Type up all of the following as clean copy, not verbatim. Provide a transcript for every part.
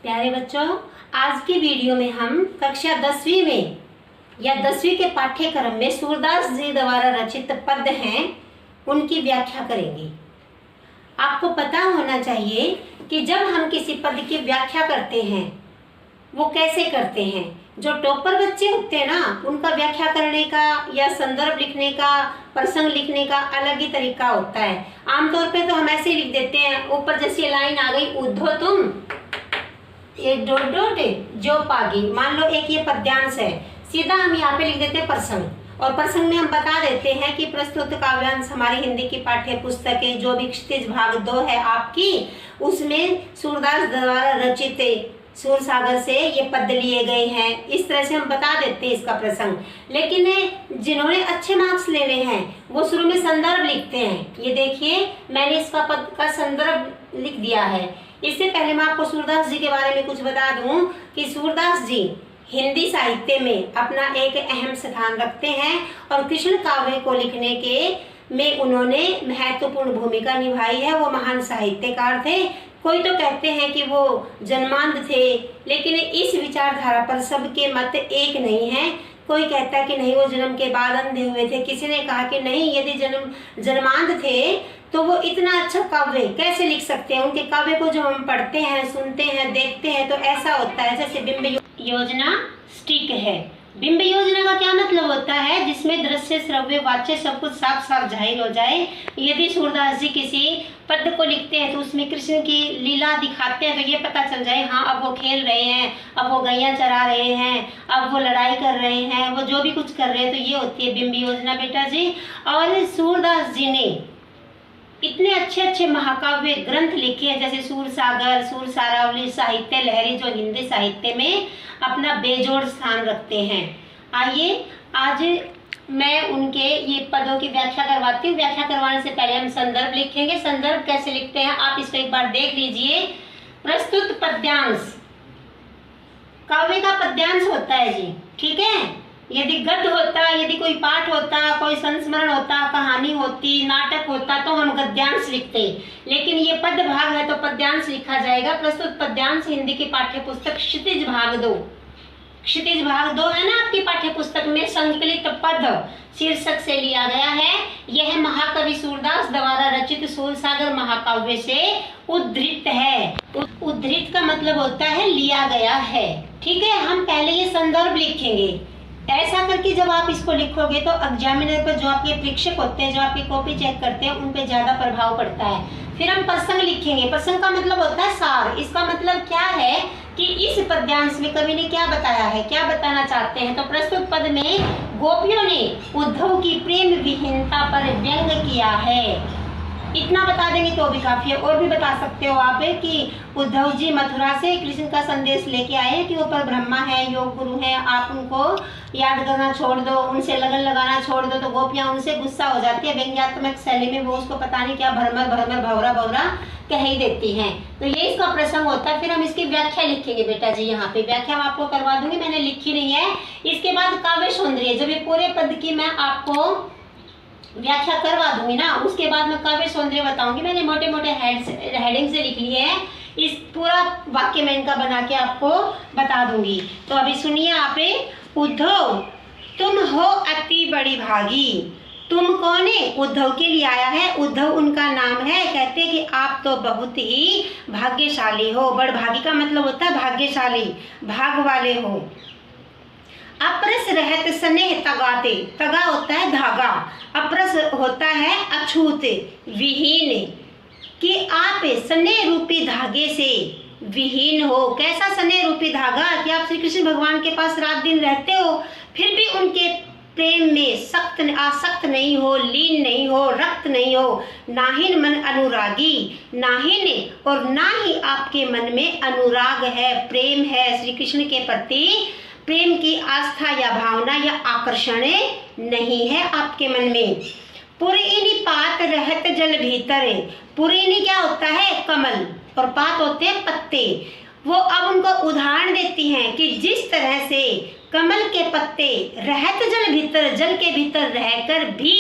प्यारे बच्चों, आज की वीडियो में हम कक्षा 10वीं में या 10वीं के पाठ्यक्रम में सूरदास जी द्वारा रचित पद हैं, उनकी व्याख्या करेंगे। आपको पता होना चाहिए कि जब हम किसी पद की व्याख्या करते हैं वो कैसे करते हैं। जो टॉपर बच्चे होते हैं ना, उनका व्याख्या करने का या संदर्भ लिखने का, प्रसंग लिखने का अलग ही तरीका होता है। आमतौर पे तो हम ऐसे ही लिख देते हैं, ऊपर जैसी लाइन आ गई, उद्धो तुम एक डॉट डॉट जो पागी, मान लो एक ये पद्यांश है, सीधा हम यहाँ पे लिख देते हैं प्रसंग। और प्रसंग में हम बता देते हैं कि प्रस्तुत काव्यांश हमारी हिंदी की पाठ्य पुस्तक है, जो भी क्षितिज भाग 2 है आपकी, उसमें सूरदास द्वारा रचित सूरसागर से ये पद लिए गए हैं। इस तरह से हम बता देते हैं इसका प्रसंग। लेकिन जिन्होंने अच्छे मार्क्स लेने हैं वो शुरू में संदर्भ लिखते हैं। ये देखिए, मैंने इसका पद का संदर्भ लिख दिया है। इससे पहले मैं आपको सूरदास जी के बारे में कुछ बता दूं कि सूरदास जी हिंदी साहित्य में अपना एक अहम स्थान रखते हैं और कृष्ण काव्य को लिखने के में उन्होंने महत्वपूर्ण भूमिका निभाई है। वो महान साहित्यकार थे। कोई तो कहते हैं कि वो जन्मांध थे, लेकिन इस विचारधारा पर सबके मत एक नहीं है। कोई कहता है कि नहीं, वो जन्म के बाद अंधे हुए थे। किसी ने कहा कि नहीं, यदि जन्मांध थे तो वो इतना अच्छा काव्य कैसे लिख सकते हैं। उनके काव्य को जो हम पढ़ते हैं, सुनते हैं, देखते हैं तो ऐसा होता है जैसे बिंब योजना स्टिक है। बिंब योजना का क्या मतलब होता है? जिसमें दृश्य, श्रव्य, वाच्य सब कुछ साफ साफ जाहिर हो जाए। यदि सूरदास जी किसी पद को लिखते हैं तो उसमें कृष्ण की लीला दिखाते हैं तो ये पता चल जाए, हाँ अब वो खेल रहे हैं, अब वो गैया चरा रहे हैं, अब वो लड़ाई कर रहे हैं, वो जो भी कुछ कर रहे हैं, तो ये होती है बिंब योजना बेटा जी। और सूरदास जी ने इतने अच्छे अच्छे महाकाव्य ग्रंथ लिखे हैं, जैसे सूरसागर, सूरसारावली, साहित्य लहरी, जो हिंदी साहित्य में अपना बेजोड़ स्थान रखते हैं। आइए आज मैं उनके ये पदों की व्याख्या करवाती हूँ। व्याख्या करवाने से पहले हम संदर्भ लिखेंगे। संदर्भ कैसे लिखते हैं आप इसको एक बार देख लीजिए। प्रस्तुत पद्यांश, काव्य का पद्यांश होता है जी, ठीक है। यदि गद्य होता, यदि कोई पाठ होता, कोई संस्मरण होता, कहानी होती, नाटक होता, तो हम गद्यांश लिखते। लेकिन ये पद भाग है तो पद्यांश लिखा जाएगा। प्रस्तुत पद्यांश हिंदी की पाठ्य पुस्तक क्षितिज भाग 2, क्षितिज भाग 2 है ना आपकी पाठ्य पुस्तक में, संकलित पद शीर्षक से लिया गया है। यह महाकवि सूरदास द्वारा रचित सूरसागर महाकाव्य से उद्धृत है। उद्धृत का मतलब होता है लिया गया है, ठीक है। हम पहले ये संदर्भ लिखेंगे। ऐसा करके जब आप इसको लिखोगे तो एग्जामिनर पर, जो आपके परीक्षक होते हैं, जो आपकी कॉपी चेक करते हैं, उन पे ज्यादा प्रभाव पड़ता है। फिर हम प्रसंग लिखेंगे। प्रसंग का मतलब होता है सार। इसका मतलब क्या है कि इस पद्यांश में कवि ने क्या बताया है, क्या बताना चाहते हैं। तो प्रस्तुत पद में गोपियों ने उद्धव की प्रेम विहीनता पर व्यंग किया है। इतना बता देंगे तो भी काफी है। और भी बता सकते हो आप कि उद्धव जी मथुरा से कृष्ण का संदेश लेके आए हैं कि वो पर ब्रह्मा है, योग गुरु है, आप उनको याद करना छोड़ दो, उनसे लगन लगाना छोड़ दो। तो गोपियां उनसे गुस्सा हो जाती है, व्यंग्यात्मक शैली में वो उसको पता नहीं क्या भरमर भरमर भवरा भवरा कह ही देती हैं। तो ये इसका प्रसंग होता है। फिर हम इसकी व्याख्या लिखेंगे बेटा जी। यहाँ पे व्याख्या मैं आपको करवा दूंगी, मैंने लिखी नहीं है। इसके बाद काव्य सौंदर्य, जब ये पूरे पद की मैं आपको व्याख्या करवा दूंगी ना, उसके बाद मैं काव्य सौंदर्य बताऊंगी। मैंने मोटे मोटे हेडिंग से लिख लिए हैं। इस पूरा वाक्य मैं इनका बना के आपको बता दूंगी। तो अभी सुनिए आप। उद्धव तुम हो अति बड़ी भागी। तुम कौन है? उद्धव के लिए आया है। उद्धव उनका नाम है। कहते कि आप तो बहुत ही भाग्यशाली हो। बड़भागी का मतलब होता है भाग्यशाली, भाग वाले हो। अप्रस रहत स्नेह तगाते, तगा होता है धागा, अप्रस होता है अछूत, विहीन, कि आप स्नेह रूपी धागे से विहीन हो। कैसा स्नेह रूपी धागा कि आप श्री कृष्ण भगवान के पास रात दिन रहते हो, फिर भी उनके प्रेम में सख्त आसक्त नहीं हो, लीन नहीं हो, रक्त नहीं हो। नाहिन मन अनुरागी, नाहिन और ना ही आपके मन में अनुराग है, प्रेम है, श्री कृष्ण के प्रति प्रेम की आस्था या भावना या आकर्षण नहीं है आपके मन में। पुरीनी पात रहत जल भीतर। पुरीनी क्या होता है? कमल, और पात होते हैं पत्ते। वो अब उनको उदाहरण देती हैं कि जिस तरह से कमल के पत्ते रहत जल भीतर, जल के भीतर रहकर भी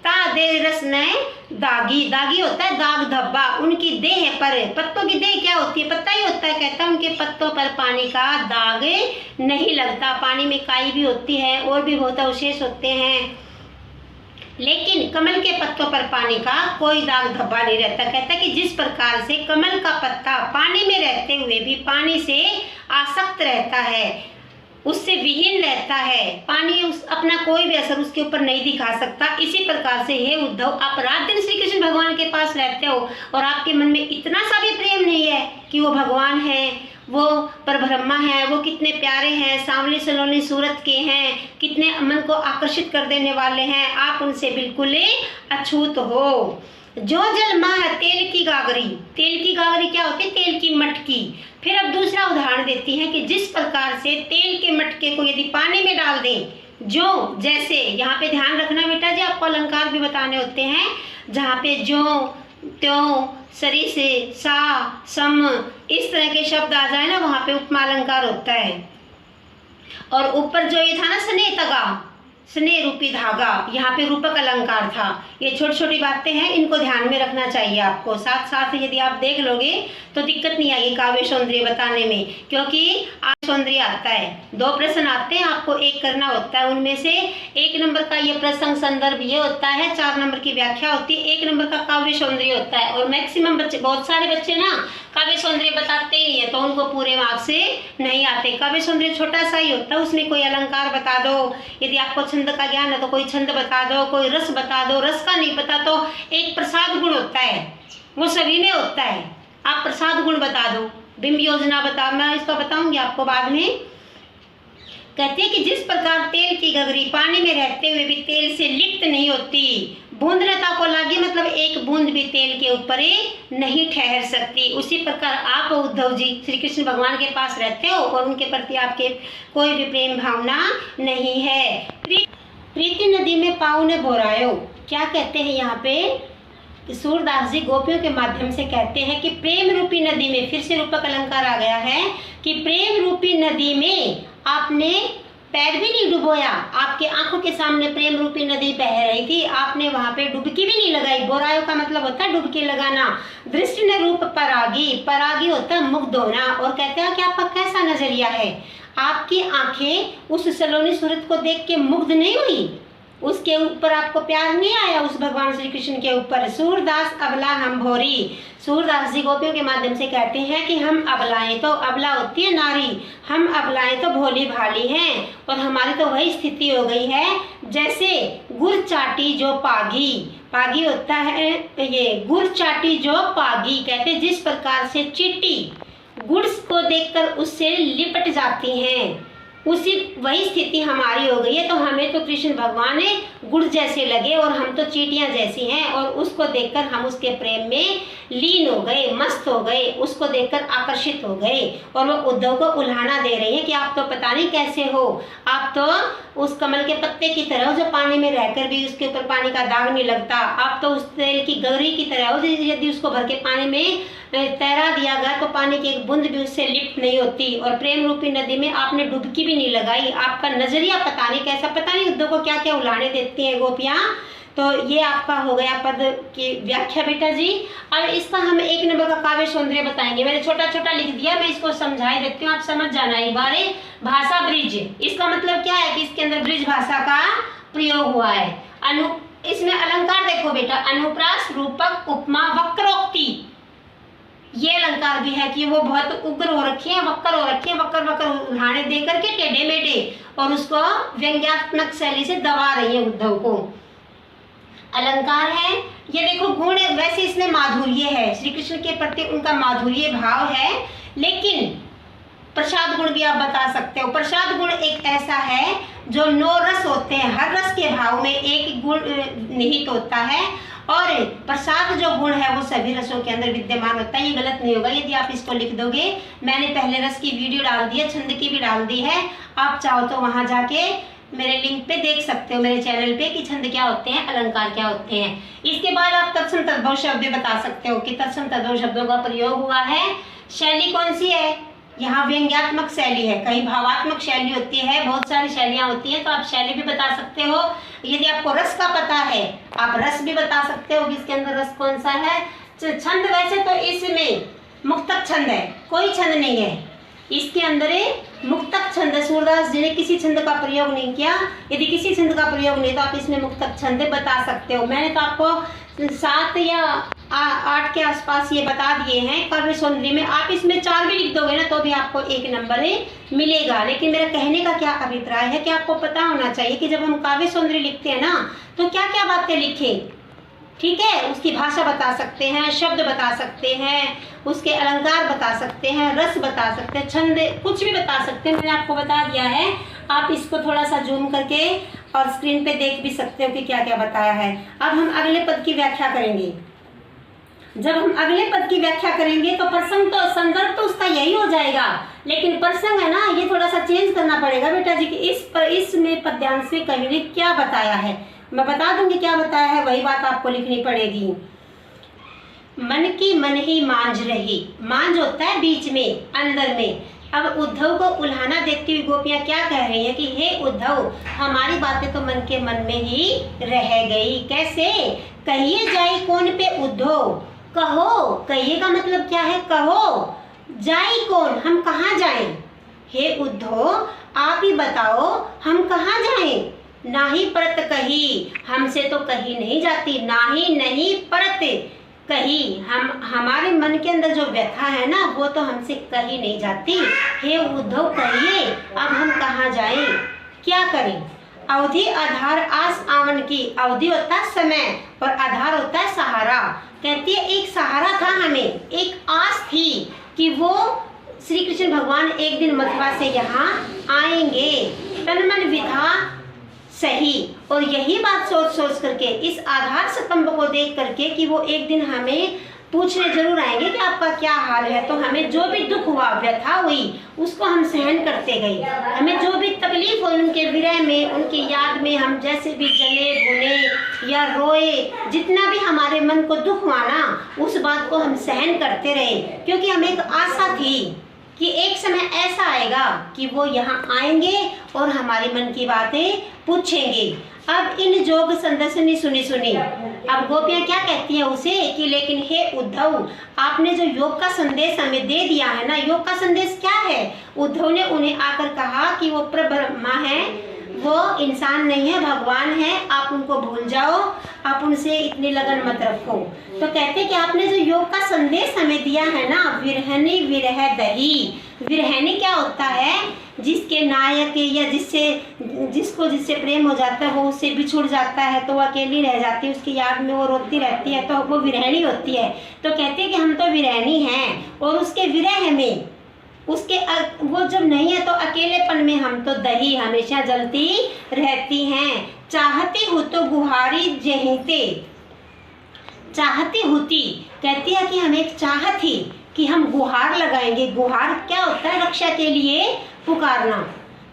ता दे रस न दागी, दागी होता है दाग धब्बा। उनकी देह पर, पत्तों की देह क्या होती है, पत्ता ही होता है। कहता है उनके पत्तों पर पानी का दाग नहीं लगता। पानी में काई भी होती है और भी बहुत अवशेष होते हैं, लेकिन कमल के पत्तों पर पानी का कोई दाग धब्बा नहीं रहता। कहता है कि जिस प्रकार से कमल का पत्ता पानी में रहते हुए भी पानी से आसक्त रहता है, उससे विहीन रहता है, पानी उस अपना कोई भी असर उसके ऊपर नहीं दिखा सकता, इसी प्रकार से हे उद्धव, आप रात दिन श्री कृष्ण भगवान के पास रहते हो और आपके मन में इतना सा भी प्रेम नहीं है कि वो भगवान है, वो परब्रह्मा है, वो कितने प्यारे हैं, सांवली सलोनी सूरत के हैं, कितने मन को आकर्षित कर देने वाले हैं, आप उनसे बिल्कुल अछूत हो। जो जल माह तेल की गागरी, तेल की गागरी क्या होती है, तेल की मटकी। फिर अब दूसरा उदाहरण देती है कि जिस प्रकार से तेल के मटके को यदि पानी में डाल दें, जो जैसे, यहाँ पे ध्यान रखना बेटा जी, आपको अलंकार भी बताने होते हैं, जहाँ पे जो त्यों सरी से सा सम इस तरह के शब्द आ जाए ना, वहाँ पे उपमा अलंकार होता है। और ऊपर जो ये था ना स्नेह तगा, स्नेह रूपी धागा, यहाँ पे रूपक अलंकार था। ये छोटी छोटी बातें हैं, इनको ध्यान में रखना चाहिए आपको। साथ साथ यदि आप देख लोगे तो दिक्कत नहीं आएगी काव्य सौंदर्य बताने में, क्योंकि सौंदर्य आता है। 2 प्रश्न आते हैं, आपको एक करना होता है। उनमें से 1 नंबर का ये प्रसंग संदर्भ ये होता है, 4 नंबर की व्याख्या होती है, 1 नंबर का काव्य सौंदर्य होता है। और मैक्सिमम बच्चे, बहुत सारे बच्चे ना काव्य सौंदर्य बताते ही है, तो उनको पूरे मार्क्स से नहीं आते। काव्य सौंदर्य छोटा सा ही होता है, उसमें कोई अलंकार बता दो, यदि आपको छंद का ज्ञान है तो कोई छंद बता दो, कोई रस बता दो, रस का नहीं पता तो एक प्रसाद गुण होता है, वो सभी में होता है, आप प्रसाद गुण बता दो। बिंब योजना बता, मैं इसका बताऊंगी आपको बाद में। कहते हैं कि जिस प्रकार तेल की गगरी पानी में रहते हुए भी तेल से लिप्त नहीं होती, बूंदलता को लागी मतलब एक बूंद भी तेल के ऊपर नहीं ठहर सकती, उसी प्रकार आप उद्धव जी श्री कृष्ण भगवान के पास रहते हो और उनके प्रति आपके कोई भी प्रेम भावना नहीं है। प्रीति नदी में पाँव ने बोरायो, क्या कहते हैं यहाँ पे सूरदास जी गोपियों के माध्यम से कहते हैं कि प्रेम रूपी नदी में, फिर से रूपक अलंकार आ गया है कि प्रेम रूपी नदी में आपने पैर भी नहीं डुबोया, आपके आंखों के सामने प्रेम रूपी नदी बह रही थी, आपने वहां पे डुबकी भी नहीं लगाई। बोरायो का मतलब होता है डुबकी लगाना। दृष्टि न रूप परागी, परागी होता है मुग्ध होना। और कहते हैं कि आपका कैसा नजरिया है, आपकी आंखें उस सलोनी सूरत को देख के मुग्ध नहीं हुई, उसके ऊपर आपको प्यार नहीं आया उस भगवान श्री कृष्ण के ऊपर। सूरदास अबला हम भोरी, सूरदास जी गोपियों के माध्यम से कहते हैं कि हम अबलाएं, तो अबला होती है नारी, हम अबलाएं तो भोली भाली हैं और हमारी तो वही स्थिति हो गई है जैसे गुड़ चाटी जो पागी, पागी होता है ये गुड़ चाटी जो पागी, कहते जिस प्रकार से चींटी गुड़ को देखकर उससे लिपट जाती हैं, उसी वही स्थिति हमारी हो गई है। तो हमें तो कृष्ण भगवान गुड़ जैसे लगे और हम तो चींटियां जैसी हैं, और उसको देखकर हम उसके प्रेम में लीन हो गए, मस्त हो गए, उसको देखकर आकर्षित हो गए। और वो उद्धव को उल्हाना दे रही है कि आप तो पता नहीं कैसे हो, आप तो उस कमल के पत्ते की तरह हो जो पानी में रहकर भी उसके ऊपर पानी का दाग नहीं लगता, आप तो उस तेल की गगरी की तरह हो यदि उसको भर के पानी में तैरा दिया गया तो पानी की एक बूंद भी उससे लिप्त नहीं होती। और प्रेम रूपी नदी में आपने डुबकी भी नहीं लगाई, आपका नजरिया पता नहीं कैसा, पता नहीं उद्धव को क्या क्या उल्हाने देती हैं गोपियाँ। तो ये आपका हो गया पद की व्याख्या बेटा जी। अब इसका हम 1 नंबर का काव्य सौंदर्य बताएंगे। मैंने छोटा छोटा लिख दिया, मैं इसको समझाई देती हूँ, आप समझ जाना एक बार। भाषा ब्रिज, इसका मतलब क्या है कि इसके अंदर ब्रिज भाषा का प्रयोग हुआ है। इसमें अलंकार देखो बेटा, अनुप्रास, रूपक, उपमा, वक्रोक्ति, ये अलंकार भी है कि वो बहुत उग्र हो रखी है, वक्र हो रखी है, वक्र वक्र उल्हाने दे करके टेढ़े मेढ़े और उसको व्यंग्यात्मक शैली से दबा रही है उद्धव को। अलंकार है ये देखो, गुण वैसे इसमें माधुर्य है, श्री कृष्ण के प्रति उनका माधुर्य भाव है, लेकिन प्रसाद गुण भी आप बता सकते हो। प्रसाद गुण एक ऐसा है जो 9 रस होते हैं, हर रस के भाव में एक गुण निहित होता है, और प्रसाद जो गुण है वो सभी रसों के अंदर विद्यमान होता है। ये गलत नहीं होगा यदि आप इसको लिख दोगे। मैंने पहले रस की वीडियो डाल दी है, छंद की भी डाल दी है, आप चाहो तो वहां जाके मेरे लिंक पे देख सकते हो, मेरे चैनल पे, कि छंद क्या होते हैं, अलंकार क्या होते हैं। इसके बाद आप तत्सम तद्भव शब्द बता सकते हो कि तत्सम तद्भव शब्दों का प्रयोग हुआ है। शैली कौन सी है, यहाँ व्यंग्यात्मक शैली है, कहीं भावात्मक शैली होती है, बहुत सारी शैलियाँ होती हैं, तो आप शैली भी बता सकते हो। यदि आपको रस का पता है आप रस भी बता सकते हो कि इसके अंदर रस कौन सा है। छंद वैसे तो इसमें मुक्तक छंद है, कोई छंद नहीं है इसके अंदर, मुक्तक छंद है। सूरदास जी ने किसी छंद का प्रयोग नहीं किया। यदि किसी छंद का प्रयोग नहीं तो आप इसमें मुक्तक छंद बता सकते हो। मैंने तो आपको 7 या 8 के आसपास ये बता दिए हैं काव्य सौंदर्य में। आप इसमें 4 भी लिख दोगे ना तो भी आपको 1 नंबर मिलेगा। लेकिन मेरा कहने का क्या अभिप्राय है कि आपको पता होना चाहिए कि जब हम काव्य सौंदर्य लिखते हैं ना तो क्या क्या बातें लिखें। ठीक है, उसकी भाषा बता सकते हैं, शब्द बता सकते हैं, उसके अलंकार बता सकते हैं, रस बता सकते हैं, छंद, कुछ भी बता सकते हैं। मैंने आपको बता दिया है। आप इसको थोड़ा सा जूम करके और स्क्रीन पे देख भी सकते हो कि क्या क्या बताया है। अब हम अगले पद की व्याख्या करेंगे। जब हम अगले पद की व्याख्या करेंगे तो प्रसंग तो संदर्भ तो उसका यही हो जाएगा, लेकिन प्रसंग है ना ये थोड़ा सा चेंज करना पड़ेगा बेटा जी कि इसमें पद्यांश में कवि ने क्या बताया है। मैं बता दूंगी क्या बताया है, वही बात आपको लिखनी पड़ेगी। मन की मन ही मांझ रही, मांझ होता है बीच में, अंदर में। अब उद्धव को उल्हाना देखती हुई गोपियां क्या कह रही हैं कि हे उद्धव, हमारी बातें तो मन के मन में ही रह गई। कैसे? कहिए जाई कौन पे उद्धव, कहो, कहिए का मतलब क्या है, कहो, जाई कौन, हम कहाँ जाएं। हे उद्धव आप ही बताओ हम कहाँ जाएं। नाही परत कही, हमसे तो कहीं नहीं जाती, नाही नहीं परत कही, हम हमारे मन के अंदर जो व्यथा है ना वो तो हमसे कहीं नहीं जाती। हे उद्धव कहिए अब हम कहाँ जाएं, क्या करें। अवधि आधार आस आवन की, अवधि होता है समय और आधार होता है सहारा। कहती है एक सहारा था हमें, एक आस थी कि वो श्री कृष्ण भगवान एक दिन मथुरा से यहाँ आएंगे, तन मन विधा सही। और यही बात सोच सोच करके, इस आधार स्तंभ को देख करके कि वो एक दिन हमें पूछने जरूर आएंगे कि आपका क्या हाल है, तो हमें जो भी दुख हुआ, व्यथा हुई, उसको हम सहन करते गए। हमें जो भी तकलीफ हुई उनके विरह में, उनकी याद में, हम जैसे भी जले भुने या रोए, जितना भी हमारे मन को दुख हुआ ना उस बात को हम सहन करते रहे, क्योंकि हमें एक आशा थी कि एक समय ऐसा आएगा कि वो यहाँ आएंगे और हमारे मन की बातें पूछेंगे। अब इन जोग संदर्शनी सुनी सुनी, अब गोपियाँ क्या कहती हैं उसे कि लेकिन हे उद्धव आपने जो योग का संदेश हमें दे दिया है ना, योग का संदेश क्या है। उद्धव ने उन्हें आकर कहा कि वो परब्रह्मा है, वो इंसान नहीं है, भगवान है, आप उनको भूल जाओ, आप उनसे इतनी लगन मत रखो। तो कहते कि आपने जो योग का संदेश हमें दिया है ना, विरहनी विरह दही। विरहनी क्या होता है, जिसके नायक या जिससे प्रेम हो जाता है वो उससे बिछुड़ जाता है तो वो अकेली रह जाती है, उसकी याद में वो रोती रहती है, तो वो विरहनी होती है। तो कहते हैं कि हम तो विरहनी हैं और उसके विरह में, उसके वो जब नहीं है तो अकेलेपन में हम तो दही हमेशा जलती रहती हैं। चाहती हो तो गुहारी जहते, चाहती होती, कहती है कि हमें एक चाहत थी कि हम गुहार लगाएंगे। गुहार क्या होता है, रक्षा के लिए पुकारना,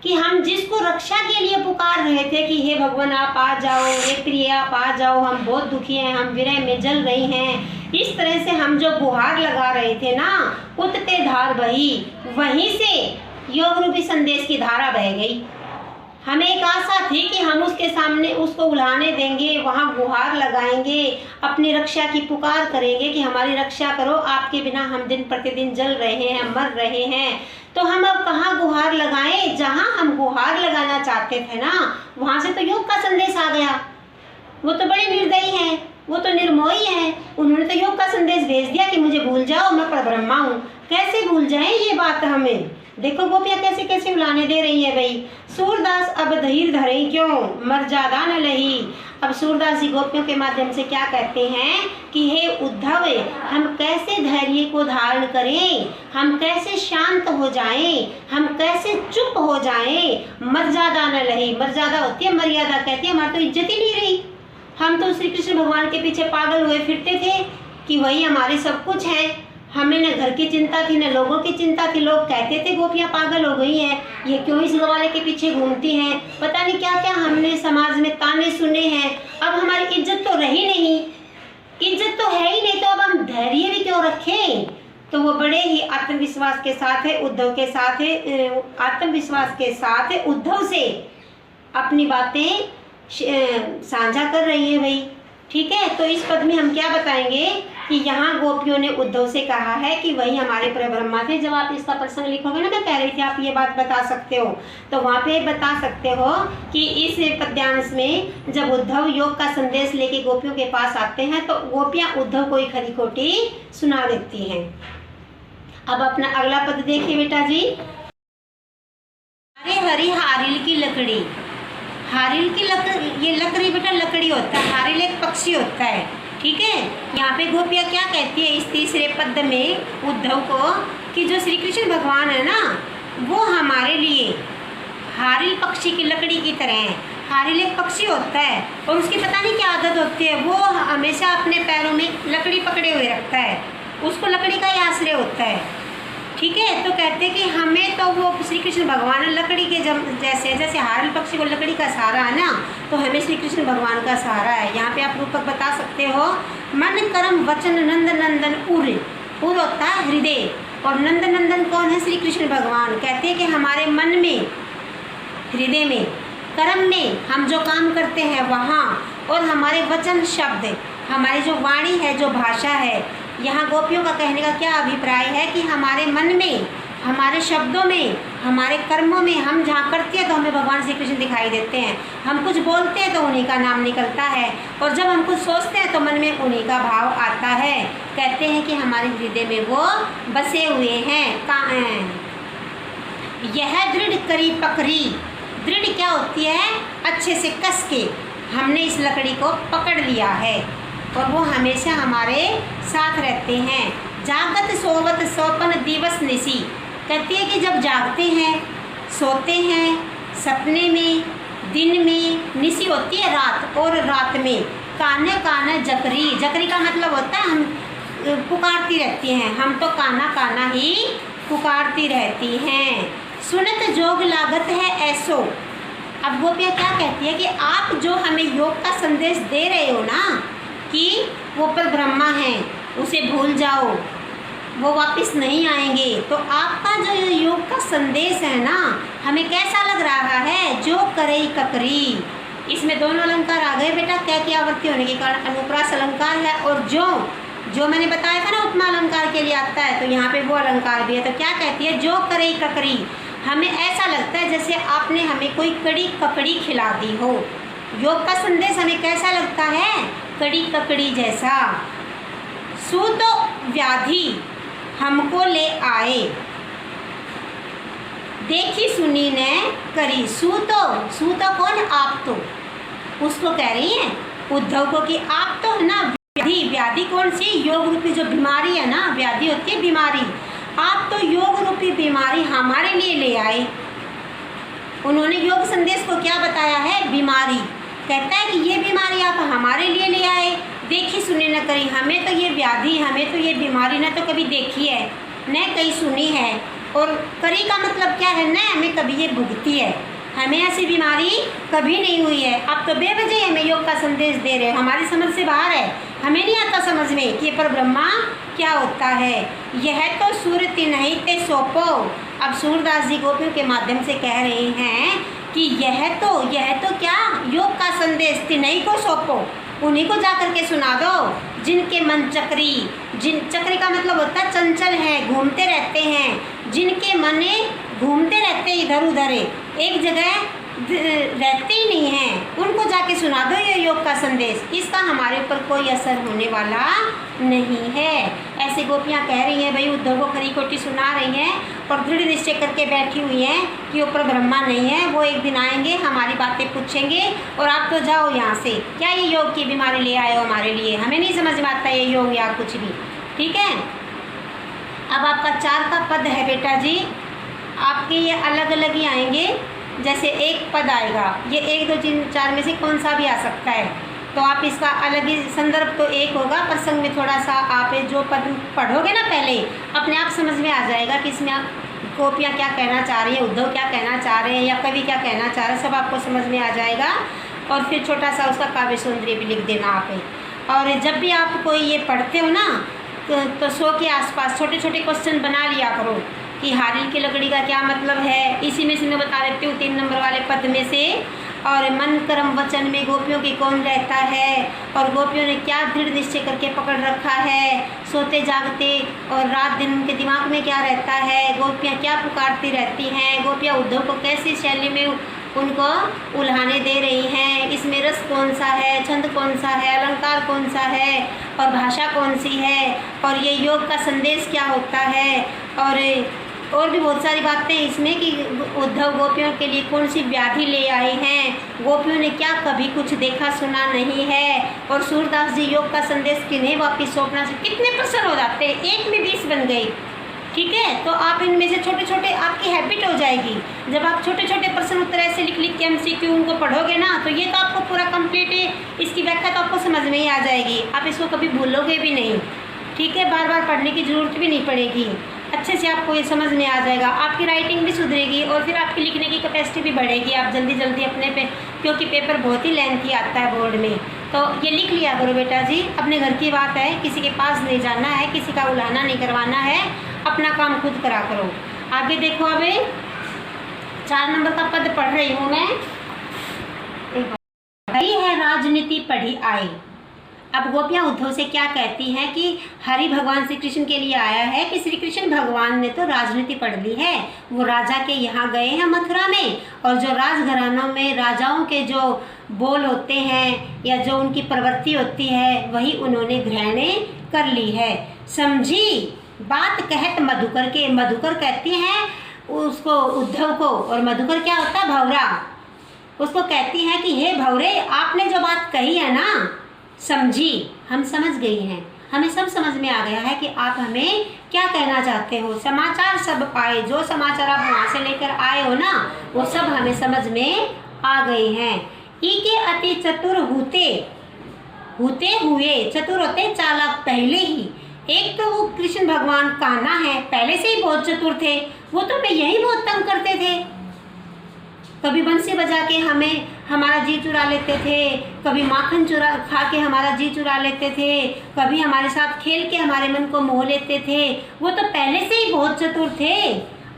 कि हम जिसको रक्षा के लिए पुकार रहे थे कि हे भगवान आप आ जाओ, हे प्रिय आप आ जाओ, हम बहुत दुखी हैं, हम विरह में जल रही हैं, इस तरह से हम जो गुहार लगा रहे थे ना, उतते धार बही, वहीं से योग रूपी संदेश की धारा बह गई। हमें एक आशा थी कि हम उसके सामने उसको उल्हाने देंगे, वहाँ गुहार लगाएंगे, अपनी रक्षा की पुकार करेंगे कि हमारी रक्षा करो, आपके बिना हम दिन प्रतिदिन जल रहे हैं, मर रहे हैं। तो हम अब कहाँ गुहार लगाएं, जहाँ हम गुहार लगाना चाहते थे ना वहाँ से तो योग का संदेश आ गया। वो तो बड़े निर्दयी हैं, वो तो निर्मोही हैं, उन्होंने तो योग का संदेश भेज दिया कि मुझे भूल जाओ, मैं परब्रह्मा हूँ। कैसे भूल जाएं ये बात हमें। देखो गोपियाँ कैसे कैसे बुलाने दे रही है भाई। सूरदास अब धीर धरे क्यों, मर्यादा न लही। अब सूरदास जी गोपियों के माध्यम से क्या कहते हैं कि हे उद्धव हम कैसे धैर्य को धारण करें, हम कैसे शांत हो जाएं, हम कैसे चुप हो जाएं। मर्यादा न लही, मर्यादा होती है मर्यादा, कहती है हमारी तो इज्जत ही नहीं रही। हम तो श्री कृष्ण भगवान के पीछे पागल हुए फिरते थे कि वही हमारे सब कुछ है, हमें न घर की चिंता थी न लोगों की चिंता थी। लोग कहते थे गोपियाँ पागल हो गई हैं, ये क्यों इस ग्वाले के पीछे घूमती हैं, पता नहीं क्या क्या हमने समाज में ताने सुने हैं। अब हमारी इज्जत तो रही नहीं, इज्जत तो है ही नहीं, तो अब हम धैर्य भी क्यों रखें। तो वो बड़े ही आत्मविश्वास के साथ है उद्धव के साथ है, आत्मविश्वास के साथ उद्धव से अपनी बातें साझा कर रही है भाई। ठीक है, तो इस पद में हम क्या बताएंगे कि यहाँ गोपियों ने उद्धव से कहा है कि वही हमारे परब्रह्मा थे। जब आप इसका प्रसंग लिखोगे ना, मैं कह रही थी आप ये बात बता सकते हो, तो वहाँ पे बता सकते हो कि इस पद्यांश में जब उद्धव योग का संदेश लेके गोपियों के पास आते हैं तो गोपियाँ उद्धव को ही खरी खोटी सुना देती हैं। अब अपना अगला पद देखिए बेटा जी। हरे हरी हारिल की लकड़ी, हारिल की लकड़ी, ये लकड़ी बेटा लकड़ी होता है, हारिल एक पक्षी होता है। ठीक है, यहाँ पे गोपियाँ क्या कहती है इस तीसरे पद में उद्धव को कि जो श्री कृष्ण भगवान है ना वो हमारे लिए हारिल पक्षी की लकड़ी की तरह है। हारिल एक पक्षी होता है और उसकी पता नहीं क्या आदत होती है, वो हमेशा अपने पैरों में लकड़ी पकड़े हुए रखता है, उसको लकड़ी का ही आश्रय होता है। ठीक है, तो कहते हैं कि हमें तो वो श्री कृष्ण भगवान लकड़ी के जैसे जैसे हारिल पक्षी को लकड़ी का सहारा है ना, तो हमें श्री कृष्ण भगवान का सहारा है। यहाँ पे आप रूपक बता सकते हो, मन कर्म वचन नंद नंदन उर, उर होता है हृदय, और नंद नंदन कौन है? श्री कृष्ण भगवान। कहते हैं कि हमारे मन में, हृदय में, कर्म में हम जो काम करते हैं वहाँ, और हमारे वचन शब्द, हमारी जो वाणी है, जो भाषा है, यहाँ गोपियों का कहने का क्या अभिप्राय है कि हमारे मन में, हमारे शब्दों में, हमारे कर्मों में हम जहाँ करते हैं तो हमें भगवान श्री कृष्ण दिखाई देते हैं। हम कुछ बोलते हैं तो उन्हीं का नाम निकलता है, और जब हम कुछ सोचते हैं तो मन में उन्हीं का भाव आता है। कहते हैं कि हमारे हृदय में वो बसे हुए हैं। यह दृढ़ करी पकड़ी, दृढ़ क्या होती है? अच्छे से कस के हमने इस लकड़ी को पकड़ लिया है और वो हमेशा हमारे साथ रहते हैं। जागत सोवत सोपन दिवस निसी, कहती है कि जब जागते हैं, सोते हैं, सपने में, दिन में, निसी होती है रात, और रात में काने काना जकरी, जकरी का मतलब होता है हम पुकारती रहती हैं, हम तो काना काना ही पुकारती रहती हैं। सुनत जोग लागत है ऐसो। अब गोपियाँ क्या कहती है कि आप जो हमें योग का संदेश दे रहे हो ना कि वो पर ब्रह्मा है, उसे भूल जाओ, वो वापस नहीं आएंगे, तो आपका जो योग का संदेश है ना हमें कैसा लग रहा है? जो करई ककरी, इसमें दोनों अलंकार आ गए बेटा, क्या की आवृत्ति होने के कारण अनुप्रास अलंकार है, और जो मैंने बताया था ना उपमा अलंकार के लिए आता है, तो यहाँ पे वो अलंकार भी है। तो क्या कहती है? जो करई ककरी, हमें ऐसा लगता है जैसे आपने हमें कोई कड़ी ककड़ी खिला दी हो। योग का संदेश हमें कैसा लगता है? कड़ी ककड़ी जैसा। सूत व्याधि हमको ले आए, देखी सुनी ने करी। सूतो कौन? आप तो उसको कह रही हैं उद्धव को कि आप तो है ना व्याधि, व्याधि कौन सी? योग रूपी जो बीमारी है ना, व्याधि होती है बीमारी, आप तो योग रूपी बीमारी हमारे लिए ले आए। उन्होंने योग संदेश को क्या बताया है? बीमारी। कहता है कि ये बीमारी आप हमारे लिए ले आए, देखी सुनी न करी। हमें तो ये व्याधि, हमें तो ये बीमारी न तो कभी देखी है न कहीं सुनी है, और करी का मतलब क्या है? न हमें कभी ये भुगती है, हमें ऐसी बीमारी कभी नहीं हुई है। आप तो बेवजह हमें योग का संदेश दे रहे हो, हमारी समझ से बाहर है, हमें नहीं आता समझ में कि पर ब्रह्मा क्या होता है। यह तो सूरति नहीं ते सौंपो। अब सूरदास जी गोपियों के माध्यम से कह रहे हैं कि यह तो क्या? योग का संदेश तिन्हीं को सौंपो, उन्हीं को जा कर के सुना दो जिनके मन चक्री, चक्री का मतलब होता है चंचल है, घूमते रहते हैं, जिनके मन घूमते रहते इधर उधर, एक जगह रहते ही नहीं हैं, उनको जाके सुना दो ये योग का संदेश। इसका हमारे ऊपर कोई असर होने वाला नहीं है। ऐसे गोपियाँ कह रही हैं भाई, उद्धव को खरी खोटी सुना रही हैं और दृढ़ निश्चय करके बैठी हुई हैं कि ऊपर ब्रह्मा नहीं है, वो एक दिन आएंगे, हमारी बातें पूछेंगे और आप तो जाओ यहाँ से। क्या ये योग की बीमारी ले आए हो हमारे लिए? हमें नहीं समझ में आता ये योग या कुछ भी। ठीक है, अब आपका 4 का पद है बेटा जी, आपके ये अलग अलग ही आएंगे। जैसे एक पद आएगा, ये 1 2 3 4 में से कौन सा भी आ सकता है, तो आप इसका अलग ही संदर्भ तो एक होगा, प्रसंग में थोड़ा सा आप जो पद पढ़ोगे ना पहले अपने आप समझ में आ जाएगा कि इसमें आप गोपियाँ क्या कहना चाह रही है, उद्धव क्या कहना चाह रहे हैं या कवि क्या कहना चाह रहे हैं, सब आपको समझ में आ जाएगा। और फिर छोटा सा उसका काव्य सौंदर्य भी लिख देना आप। और जब भी आप कोई ये पढ़ते हो ना तो 100 के आसपास छोटे छोटे क्वेश्चन बना लिया करो कि हारिल की लकड़ी का क्या मतलब है। इसी में से मैं बता देती हूँ 3 नंबर वाले पद में से। और मन कर्म वचन में गोपियों की कौन रहता है, और गोपियों ने क्या दृढ़ निश्चय करके पकड़ रखा है, सोते जागते और रात दिन उनके दिमाग में क्या रहता है, गोपियाँ क्या पुकारती रहती हैं, गोपियाँ उद्धव को कैसी शैली में उनको उल्हाने दे रही हैं, इसमें रस कौन सा है, छंद कौन सा है, अलंकार कौन सा है, और भाषा कौन सी है, और ये योग का संदेश क्या होता है, और भी बहुत सारी बातें इसमें कि उद्धव गोपियों के लिए कौन सी व्याधि ले आए हैं, गोपियों ने क्या कभी कुछ देखा सुना नहीं है, और सूरदास जी योग का संदेश किन्हें वापिस सौंपना से कितने प्रश्न हो जाते हैं, 1 में 20 बन गई। ठीक है, तो आप इनमें से छोटे छोटे आपकी हैबिट हो जाएगी। जब आप छोटे छोटे प्रश्न उत्तर ऐसे लिख के MCQ उनको पढ़ोगे ना, तो ये तो आपको पूरा कंप्लीट है, इसकी व्याख्या तो आपको समझ में ही आ जाएगी, आप इसको कभी भूलोगे भी नहीं। ठीक है, बार बार पढ़ने की ज़रूरत भी नहीं पड़ेगी, अच्छे से आपको ये समझ में आ जाएगा, आपकी राइटिंग भी सुधरेगी और फिर आपकी लिखने की कैपेसिटी भी बढ़ेगी। आप जल्दी जल्दी अपने पे, क्योंकि पेपर बहुत ही लेंथी आता है बोर्ड में, तो ये लिख लिया करो बेटा जी। अपने घर की बात है, किसी के पास नहीं जाना है, किसी का उलाहना नहीं करवाना है, अपना काम खुद करा करो। आगे देखो, अभी 4 नंबर का पद पढ़ रही हूँ मैं। पढ़ी है राजनीति पढ़ी आए। अब गोपियाँ उद्धव से क्या कहती हैं कि हरि भगवान श्री कृष्ण के लिए आया है कि श्री कृष्ण भगवान ने तो राजनीति पढ़ ली है, वो राजा के यहाँ गए हैं मथुरा में, और जो राजघरानों में राजाओं के जो बोल होते हैं या जो उनकी प्रवृत्ति होती है वही उन्होंने ग्रहण कर ली है। समझी बात कहत मधुकर के, मधुकर कहती हैं उसको उद्धव को, और मधुकर क्या होता है, भौरा, उसको कहती हैं कि हे भौरे, आपने जो बात कही है ना, समझी, हम समझ गई हैं, हमें सब समझ में आ गया है कि आप हमें क्या कहना चाहते हो। समाचार सब पाए, जो समाचार आप वहाँ से लेकर आए हो ना, वो सब हमें समझ में आ गए हैं। ई के अति चतुर होते हुए, चतुर होते चालाक पहले ही। एक तो वो कृष्ण भगवान कान्हा है, पहले से ही बहुत चतुर थे, वो तो हमें यही बहुत तंग करते थे, कभी बंसी बजा के हमें हमारा जी चुरा लेते थे, कभी माखन चुरा खा के हमारा जी चुरा लेते थे, कभी हमारे साथ खेल के हमारे मन को मोह लेते थे, वो तो पहले से ही बहुत चतुर थे।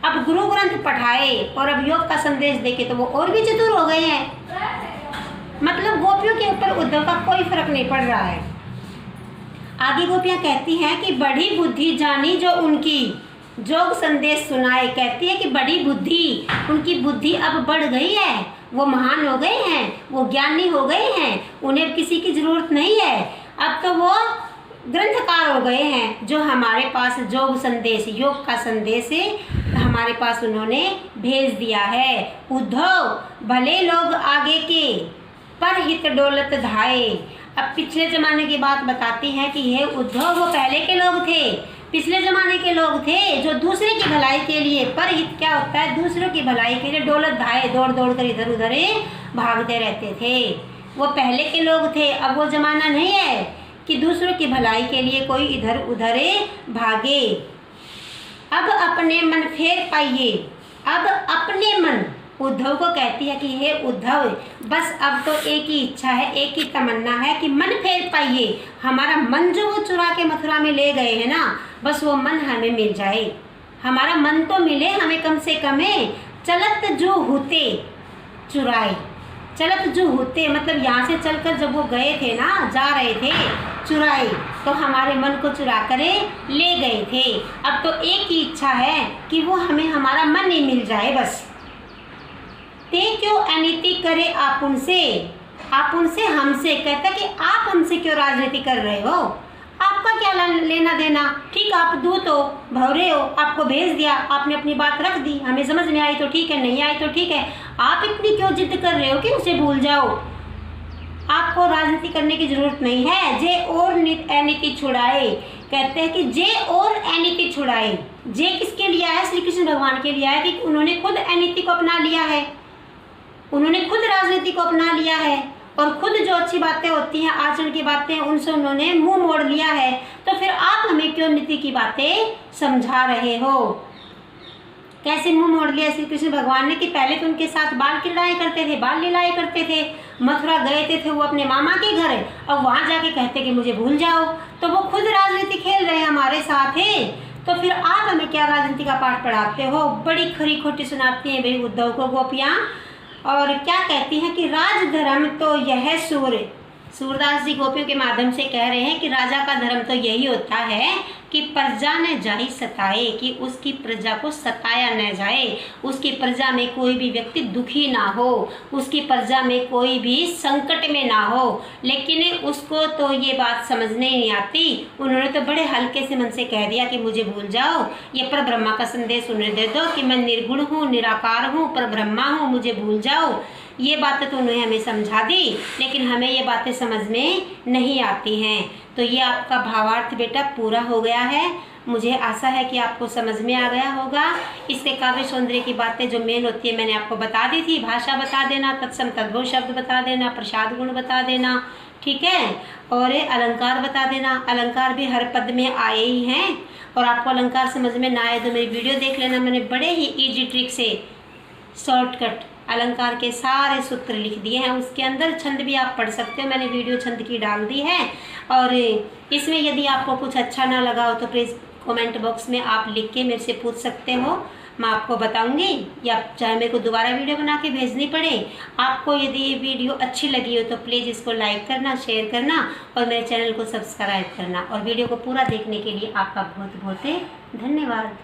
अब गुरु ग्रंथ पढ़ाए और अब योग का संदेश देके तो वो और भी चतुर हो गए हैं। मतलब गोपियों के ऊपर उद्धव का कोई फर्क नहीं पड़ रहा है। आगे गोपियाँ कहती हैं कि बड़ी बुद्धि जानी जो उनकी, जोग संदेश सुनाए। कहती है कि बड़ी बुद्धि, उनकी बुद्धि अब बढ़ गई है, वो महान हो गए हैं, वो ज्ञानी हो गए हैं, उन्हें किसी की ज़रूरत नहीं है, अब तो वो ग्रंथकार हो गए हैं। जो हमारे पास जोग संदेश, योग का संदेश हमारे पास उन्होंने भेज दिया है। उद्धव भले लोग आगे के, पर हित डोलत धाये। अब पिछले ज़माने की बात बताती हैं कि ये उद्धव वो पहले के लोग थे, पिछले ज़माने के लोग थे जो दूसरे की भलाई के लिए, पर हित क्या होता है, दूसरों की भलाई के लिए डोलत धाये, दौड़ दौड़ कर इधर उधर भागते रहते थे। वो पहले के लोग थे, अब वो ज़माना नहीं है कि दूसरों की भलाई के लिए कोई इधर उधर भागे। अब अपने मन फेर पाइए, अब अपने मन, उद्धव को कहती है कि हे उद्धव, बस अब तो एक ही इच्छा है, एक ही तमन्ना है कि मन फेर पाइए। हमारा मन जो वो चुरा के मथुरा में ले गए हैं ना, बस वो मन हमें मिल जाए, हमारा मन तो मिले हमें कम से कम। चलत जो होते चुराए, चलत जो होते मतलब यहाँ से चलकर जब वो गए थे ना, जा रहे थे, चुराए तो हमारे मन को चुरा कर ले गए थे। अब तो एक ही इच्छा है कि वो हमें हमारा मन ही मिल जाए बस। ते क्यों अनीति करे आप उनसे हमसे। कहता कि आप हमसे क्यों राजनीति कर रहे हो, आपका क्या लेना देना। ठीक, आप दूत हो, भौरे हो, आपको भेज दिया, आपने अपनी बात रख दी, हमें समझ में आई तो ठीक है, नहीं आई तो ठीक है। आप इतनी क्यों जिद कर रहे हो कि उसे भूल जाओ। आपको राजनीति करने की जरूरत नहीं है। जे और अनीति छुड़ाए, कहते हैं कि जे और अनीति छुड़ाए। जे किसके लिए आया, श्री कृष्ण भगवान के लिए आया कि उन्होंने खुद अनीति को अपना लिया है, उन्होंने खुद राजनीति को अपना लिया है, और खुद जो अच्छी बातें होती हैं, आचरण की बातें, उनसे उन्होंने मुंह मोड़ लिया है। तो फिर आप हमें क्यों नीति की बातें समझा रहे हो। कैसे मुंह मोड़ लिया श्री कृष्ण भगवान ने कि पहले तो उनके साथ बाल क्रीड़ाएं करते थे, बाल लीलाएं करते थे, मथुरा गए थे वो अपने मामा के घर, अब वहाँ जाके कहते कि मुझे भूल जाओ। तो वो खुद राजनीति खेल रहे हैं हमारे साथ है, तो फिर आप हमें क्या राजनीति का पाठ पढ़ाते हो? बड़ी खरी खोटी सुनाती हैं भाई उद्धव को गोपियाँ। और क्या कहती हैं कि राजधर्म तो यह सूरदास जी गोपियों के माध्यम से कह रहे हैं कि राजा का धर्म तो यही होता है कि प्रजा न जाई सताए, कि उसकी प्रजा को सताया न जाए, उसकी प्रजा में कोई भी व्यक्ति दुखी ना हो, उसकी प्रजा में कोई भी संकट में ना हो। लेकिन उसको तो ये बात समझने नहीं आती, उन्होंने तो बड़े हल्के से मन से कह दिया कि मुझे भूल जाओ, ये पर ब्रह्मा का संदेश उन्हें दे दो कि मैं निर्गुण हूँ, निराकार हूँ, पर ब्रह्मा हूँ, मुझे भूल जाओ। ये बातें तो उन्होंने हमें समझा दी, लेकिन हमें ये बातें समझ में नहीं आती हैं। तो ये आपका भावार्थ बेटा पूरा हो गया है। मुझे आशा है कि आपको समझ में आ गया होगा। इसके काव्य सौंदर्य की बातें जो मेन होती है मैंने आपको बता दी थी। भाषा बता देना, तत्सम तद्भव शब्द बता देना, प्रसाद गुण बता देना, ठीक है, और अलंकार बता देना। अलंकार भी हर पद में आए ही हैं, और आपको अलंकार समझ में ना आए तो मेरी वीडियो देख लेना। मैंने बड़े ही ईजी ट्रिक से शॉर्टकट अलंकार के सारे सूत्र लिख दिए हैं। उसके अंदर छंद भी आप पढ़ सकते हो, मैंने वीडियो छंद की डाल दी है। और इसमें यदि आपको कुछ अच्छा ना लगा हो तो प्लीज़ कमेंट बॉक्स में आप लिख के मेरे से पूछ सकते हो, मैं आपको बताऊंगी, या चाहे मेरे को दोबारा वीडियो बना के भेजनी पड़े। आपको यदि ये वीडियो अच्छी लगी हो तो प्लीज़ इसको लाइक करना, शेयर करना और मेरे चैनल को सब्सक्राइब करना। और वीडियो को पूरा देखने के लिए आपका बहुत बहुत धन्यवाद।